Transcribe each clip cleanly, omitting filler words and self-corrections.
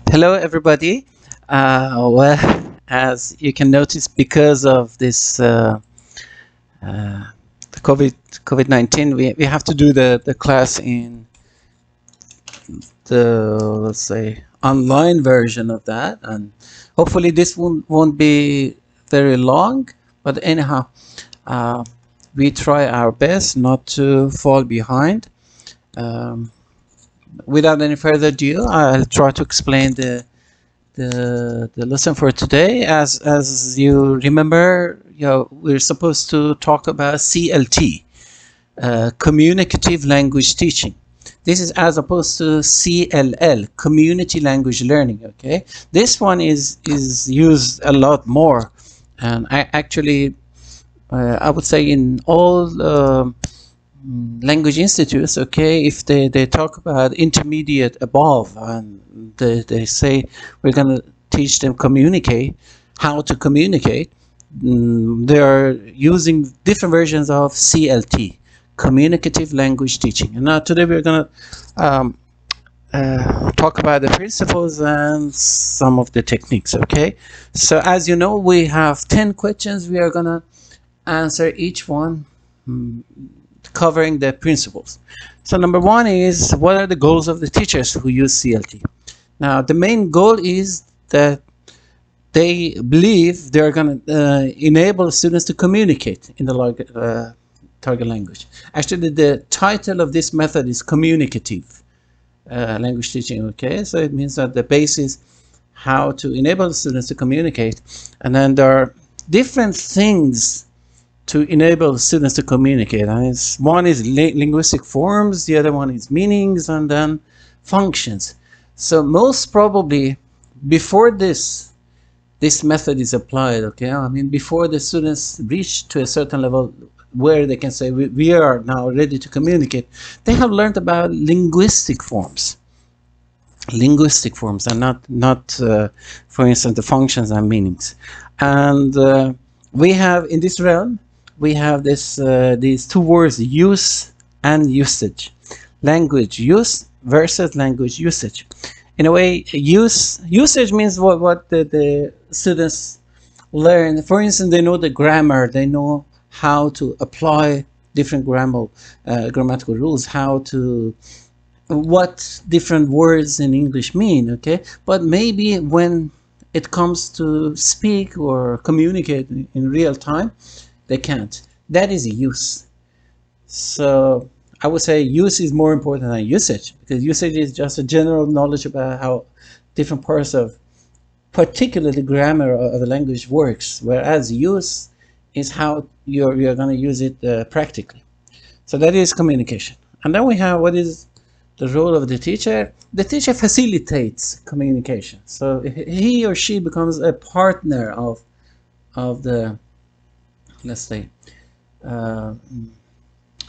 Hello, everybody. As you can notice, because of this the COVID-19, we have to do the class in the, let's say, online version of that, and hopefully this won't be very long. But anyhow, uh, we try our best not to fall behind. Um, Without any further ado, I'll try to explain the lesson for today. As you remember, we're supposed to talk about CLT, communicative language teaching. This is as opposed to CLL, community language learning. Okay, this one is used a lot more, and I would say in all language institutes, okay, if they talk about intermediate above, and they say we're going to teach them how to communicate, they are using different versions of CLT, communicative language teaching. And now today we're going to talk about the principles and some of the techniques. Okay, so as you know, we have 10 questions. We are going to answer each one, covering the principles. So number one is, what are the goals of the teachers who use CLT? Now, the main goal is that they believe they're going to enable students to communicate in the target language. Actually, the title of this method is communicative language teaching. Okay, so it means that the base is how to enable students to communicate, and then there are different things to enable students to communicate. And one is linguistic forms, the other one is meanings, and then functions. So most probably before this method is applied, okay, I mean before the students reach to a certain level where they can say we are now ready to communicate, they have learned about linguistic forms, and not for instance the functions and meanings. And we have in this realm, we have these two words, use and usage. Language use versus language usage. In a way, usage means what the students learn. For instance, they know the grammar, they know how to apply different grammatical rules, what different words in English mean, okay? But maybe when it comes to speak or communicate in real time, they can't. That is use. So I would say use is more important than usage, because usage is just a general knowledge about how different parts of particularly grammar of a language works, whereas use is how you're going to use it practically. So that is communication. And then we have, what is the role of the teacher? The teacher facilitates communication. So he or she becomes a partner of the, let's say,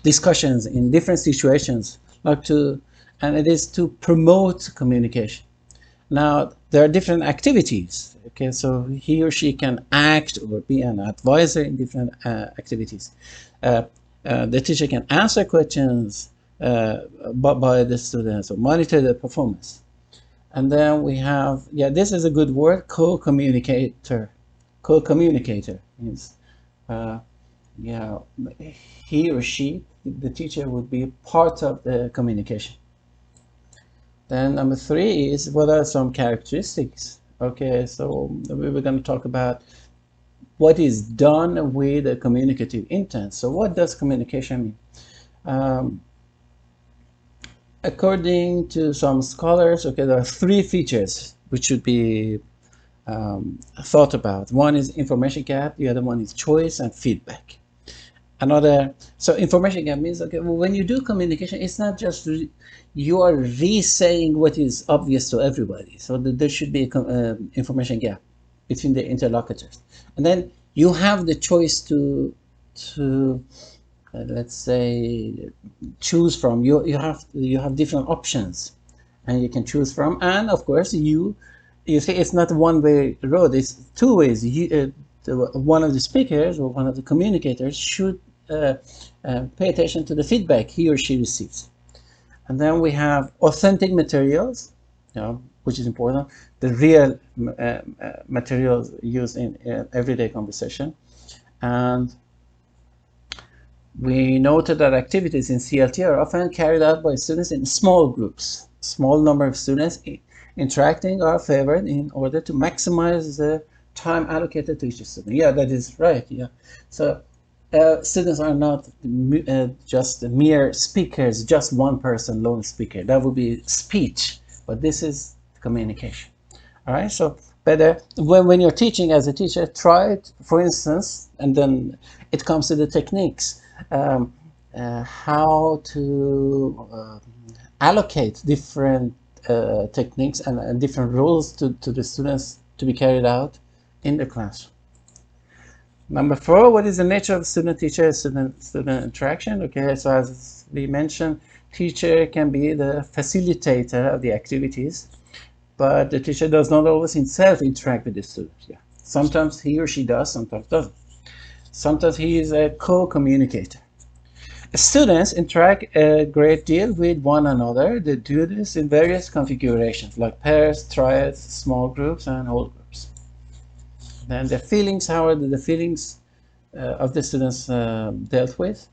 discussions in different situations, and it is to promote communication. Now, there are different activities. Okay, so he or she can act or be an advisor in different activities. The teacher can answer questions by the students or monitor the performance. And then we have, this is a good word, co-communicator. Co-communicator means he or she, the teacher, would be part of the communication. Then number three is, what are some characteristics? Okay, so we were going to talk about what is done with a communicative intent. So what does communication mean? According to some scholars, okay, there are three features which should be thought about. One is information gap, the other one is choice and feedback. So information gap means, okay, well, when you do communication, it's not just you are re-saying what is obvious to everybody. So there should be information gap between the interlocutors. And then you have the choice to let's say, choose from. You have different options, and you can choose from. And of course, you see, it's not a one-way road. It's two ways. One of the speakers or one of the communicators should pay attention to the feedback he or she receives. And then we have authentic materials. which is important, the real materials used in everyday conversation. And we noted that activities in CLT are often carried out by students in small groups. Small number of students interacting are favored in order to maximize the time allocated to each student. Yeah, that is right. Yeah, so students are not just mere speakers, just one person, lone speaker. That would be speech, but this is communication. All right, so better when you're teaching as a teacher, try it, for instance, and then it comes to the techniques. How to allocate different techniques and different rules to the students to be carried out in the class. Number 4, what is the nature of student-teacher, student interaction? Okay, so as we mentioned, teacher can be the facilitator of the activities, but the teacher does not always himself interact with the students. Yeah, sometimes he or she does, sometimes doesn't. Sometimes he is a co-communicator. Students interact a great deal with one another. They do this in various configurations, like pairs, triads, small groups, and whole groups. Then the feelings, how are the feelings of the students dealt with?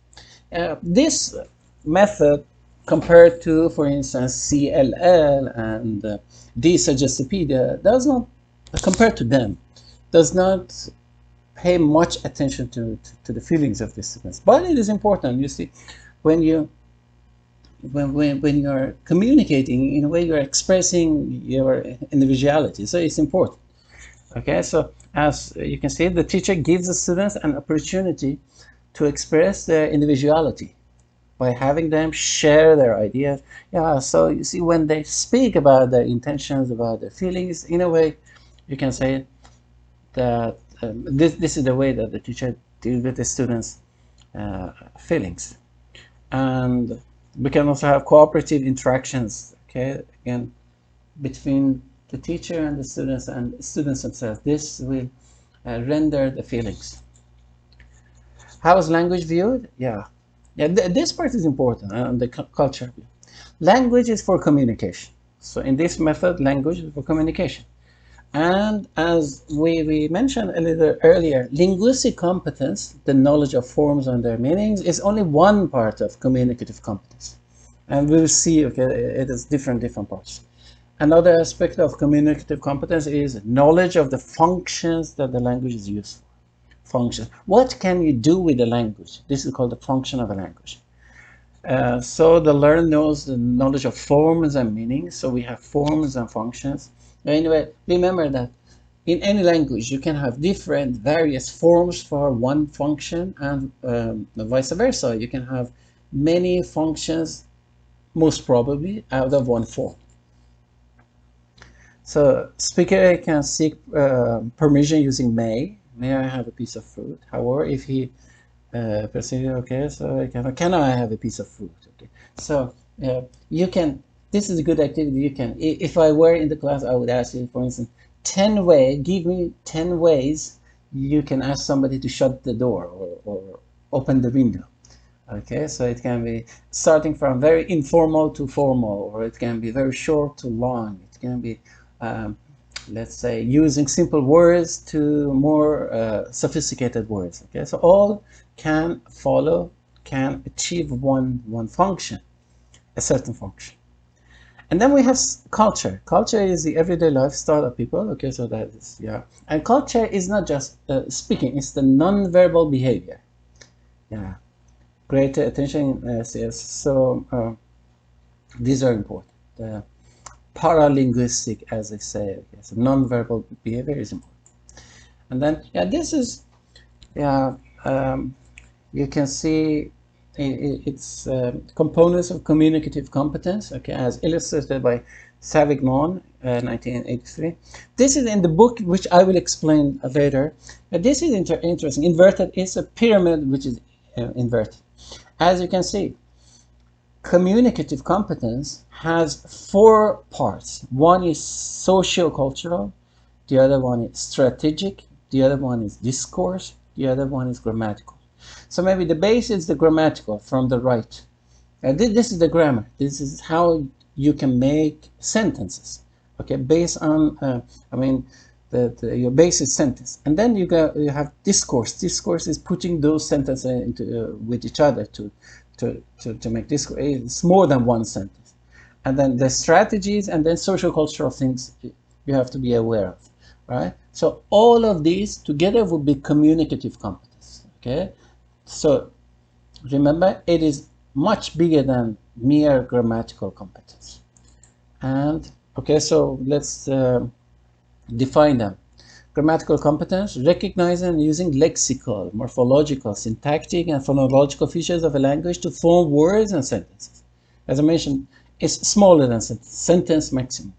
This method, compared to, for instance, CLL and D-suggestive, does not, compared to them, does not pay much attention to the feelings of the students, but it is important. You see, when you are communicating in a way, you're expressing your individuality, so it's important. Okay, so as you can see, the teacher gives the students an opportunity to express their individuality by having them share their ideas. Yeah, so you see, when they speak about their intentions, about their feelings, in a way, you can say that this is the way that the teacher deals with the students' feelings. And we can also have cooperative interactions, okay, again, between the teacher and the students themselves. This will render the feelings. How is language viewed? Yeah, this part is important, the culture view. Language is for communication. So in this method, language is for communication. And as we mentioned a little earlier, linguistic competence, the knowledge of forms and their meanings, is only one part of communicative competence. And we'll see, okay, it is different parts. Another aspect of communicative competence is knowledge of the functions that the language is used for. Function. What can you do with the language? This is called the function of a language. So the learner knows the knowledge of forms and meanings. So we have forms and functions. Anyway, remember that in any language you can have different various forms for one function, and vice versa. You can have many functions, most probably, out of one form. So speaker can seek permission using may. May I have a piece of fruit? However, if he proceeds, okay, so can I have a piece of fruit? Okay, so you can. This is a good activity. You can, if I were in the class, I would ask you, for instance, give me 10 ways you can ask somebody to shut the door or open the window. Okay, so it can be starting from very informal to formal, or it can be very short to long. It can be, let's say, using simple words to more sophisticated words. Okay, so all can achieve one function, a certain function. And then we have culture. Culture is the everyday lifestyle of people. Okay, so that is, yeah. And culture is not just speaking, it's the non-verbal behavior. Yeah, greater attention, yes. So these are important. The paralinguistic, as they say, okay, so non-verbal behavior is important. And then, yeah, this is, yeah, you can see it's components of communicative competence, okay, as illustrated by Savignon, 1983. This is in the book, which I will explain later. This is interesting. Inverted is a pyramid which is inverted. As you can see, communicative competence has 4 parts. One is socio-cultural, the other one is strategic, the other one is discourse, the other one is grammatical. So maybe the base is the grammatical from the right. This is the grammar. This is how you can make sentences. okay, based on, I mean, your basic sentence. And then you have discourse. Discourse is putting those sentences into with each other to make discourse. It's more than one sentence. And then the strategies, and then social cultural things you have to be aware of, right? So all of these together would be communicative competence, okay? So remember, it is much bigger than mere grammatical competence. And okay, so let's define them. Grammatical competence: recognizing and using lexical, morphological, syntactic, and phonological features of a language to form words and sentences. As I mentioned, it's smaller than sentence maximum.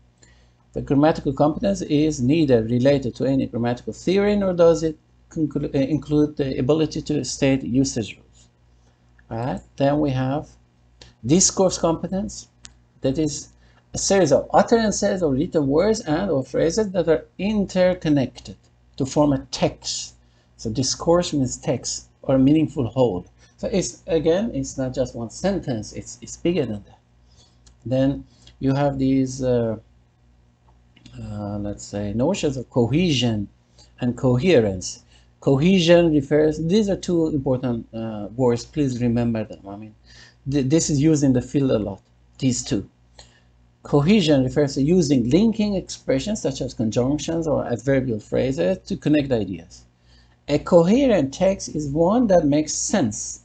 The grammatical competence is neither related to any grammatical theory nor does it include the ability to state usage rules. All right. Then we have discourse competence. That is a series of utterances or written words and or phrases that are interconnected to form a text. So discourse means text or a meaningful whole. So it's not just one sentence, it's bigger than that. Then you have these let's say notions of cohesion and coherence. Cohesion refers, these are two important words, please remember them. I mean, this is used in the field a lot, these two. Cohesion refers to using linking expressions such as conjunctions or adverbial phrases to connect ideas. A coherent text is one that makes sense